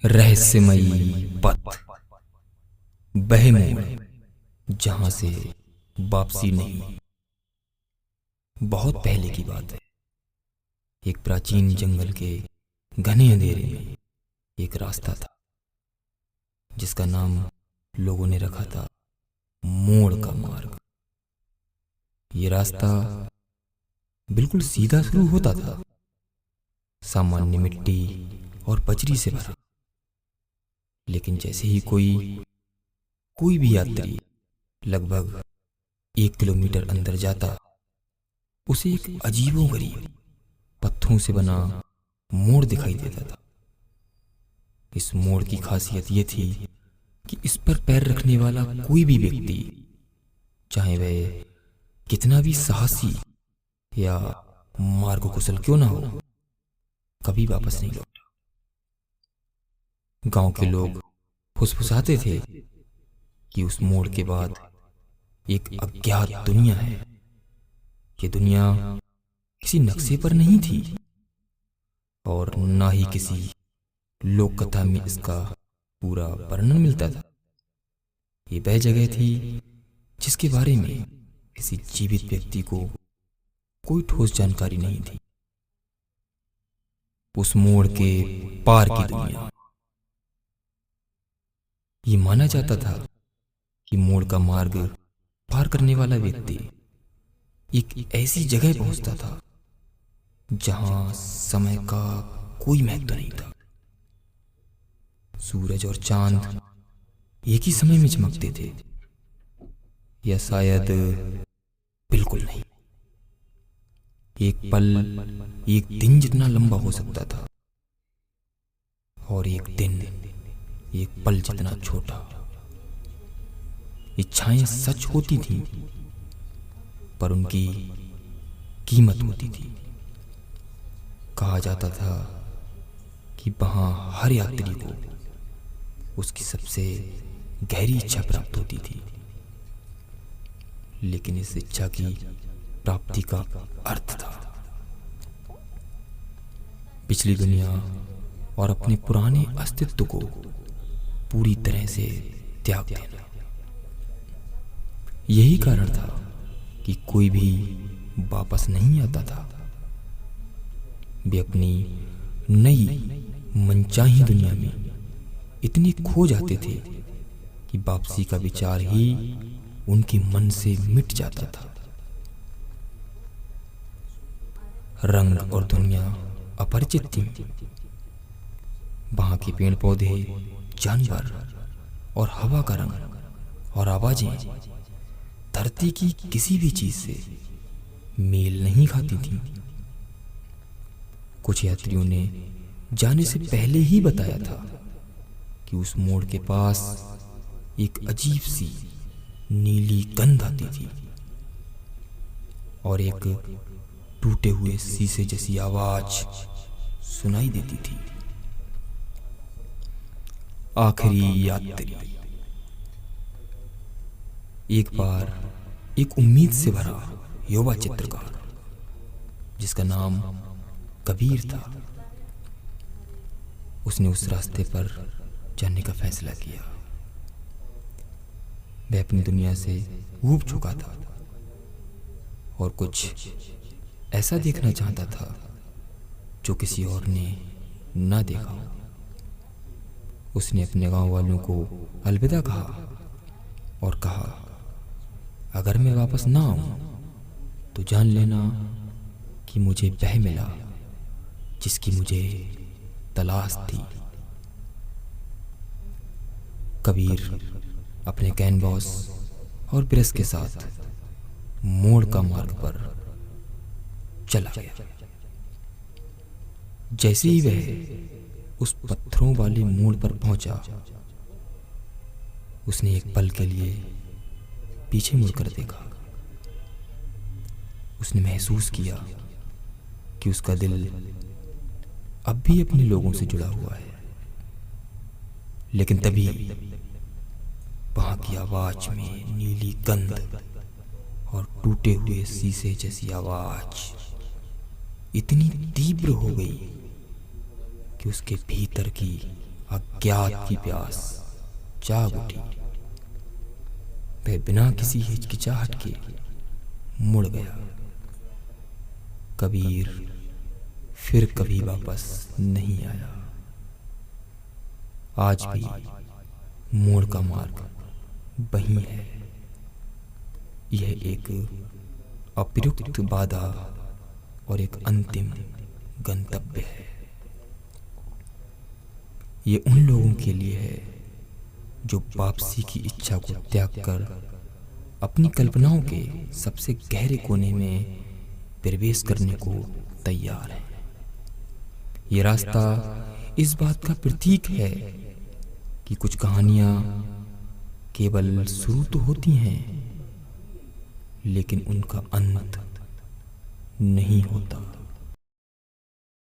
रहस्यमयी पथ, बहे मोड़ जहां से वापसी नहीं। बहुत पहले की बात है। एक प्राचीन जंगल के घने अंधेरे में एक रास्ता था जिसका नाम लोगों ने रखा था मोड़ का मार्ग। ये रास्ता बिल्कुल सीधा शुरू होता था, सामान्य मिट्टी और बजरी से भरा। लेकिन जैसे ही कोई भी यात्री लगभग 1 किलोमीटर अंदर जाता, उसे एक अजीबोगरीब पत्थरों से बना मोड़ दिखाई देता था। इस मोड़ की खासियत ये थी कि इस पर पैर रखने वाला कोई भी व्यक्ति, चाहे वह कितना भी साहसी या मार्ग कुशल क्यों ना हो, कभी वापस नहीं लौटा। गांव के लोग फुसफुसाते थे कि उस मोड़ के बाद एक अज्ञात दुनिया है। ये दुनिया किसी नक्शे पर नहीं थी और ना ही किसी लोक कथा में इसका पूरा वर्णन मिलता था। ये वह जगह थी जिसके बारे में किसी जीवित व्यक्ति को कोई ठोस जानकारी नहीं थी। उस मोड़ के पार की दुनिया। ये माना जाता था कि मोड़ का मार्ग पार करने वाला व्यक्ति एक ऐसी जगह पहुंचता था जहां समय का कोई महत्व नहीं था। सूरज और चांद एक ही समय में चमकते थे, या शायद बिल्कुल नहीं। एक पल एक दिन जितना लंबा हो सकता था और एक दिन एक पल जितना छोटा। इच्छाएं सच होती थीं, पर उनकी कीमत होती थी। कहा जाता था कि वहां हर यात्री को उसकी सबसे गहरी इच्छा प्राप्त होती थी, लेकिन इस इच्छा की प्राप्ति का अर्थ था पिछली दुनिया और अपने पुराने अस्तित्व को पूरी तरह से त्याग देना। यही कारण था कि कोई भी वापस नहीं आता था। वे अपनी नई मनचाही दुनिया में इतने खो जाते थे कि वापसी का विचार ही उनके मन से मिट जाता था। रंग और दुनिया अपरिचित थी। वहां के पेड़ पौधे, जानवर और हवा का रंग और आवाजें धरती की किसी भी चीज से मेल नहीं खाती थी। कुछ यात्रियों ने जाने से पहले ही बताया था कि उस मोड़ के पास एक अजीब सी नीली गंध आती थी और एक टूटे हुए शीशे जैसी आवाज सुनाई देती थी। आखिरी यात्री। एक बार एक उम्मीद से भरा युवा चित्रकार, जिसका नाम कबीर था, उसने उस रास्ते पर जाने का फैसला किया। वह अपनी दुनिया से ऊब चुका था और कुछ ऐसा देखना चाहता था जो किसी और ने ना देखा हो। उसने अपने गांव वालों को अलविदा कहा और कहा, अगर मैं वापस ना आऊं तो जान लेना कि मुझे वह मिला जिसकी मुझे तलाश थी। कबीर अपने कैनवास और ब्रश के साथ मोड़ का मार्ग पर चला गया। जैसे ही वह उस पत्थरों वाले मोड़ पर पहुंचा, उसने एक पल के लिए पीछे मुड़कर देखा। उसने महसूस किया कि उसका दिल अब भी अपने लोगों से जुड़ा हुआ है। लेकिन तभी वहां की आवाज में नीली गंध और टूटे हुए शीशे जैसी आवाज इतनी तीव्र हो गई कि उसके भीतर की अज्ञात की प्यास जाग उठी। वह बिना किसी हिचकिचाहट के मुड़ गया। कबीर फिर कभी वापस नहीं आया। आज भी मोड़ का मार्ग वही है। यह एक अप्रयुक्त बाधा और एक अंतिम गंतव्य है। ये उन लोगों के लिए है जो वापसी की इच्छा को त्याग कर अपनी कल्पनाओं के सबसे गहरे कोने में प्रवेश करने को तैयार है। ये रास्ता इस बात का प्रतीक है कि कुछ कहानियां केवल शुरू तो होती हैं, लेकिन उनका अंत नहीं होता।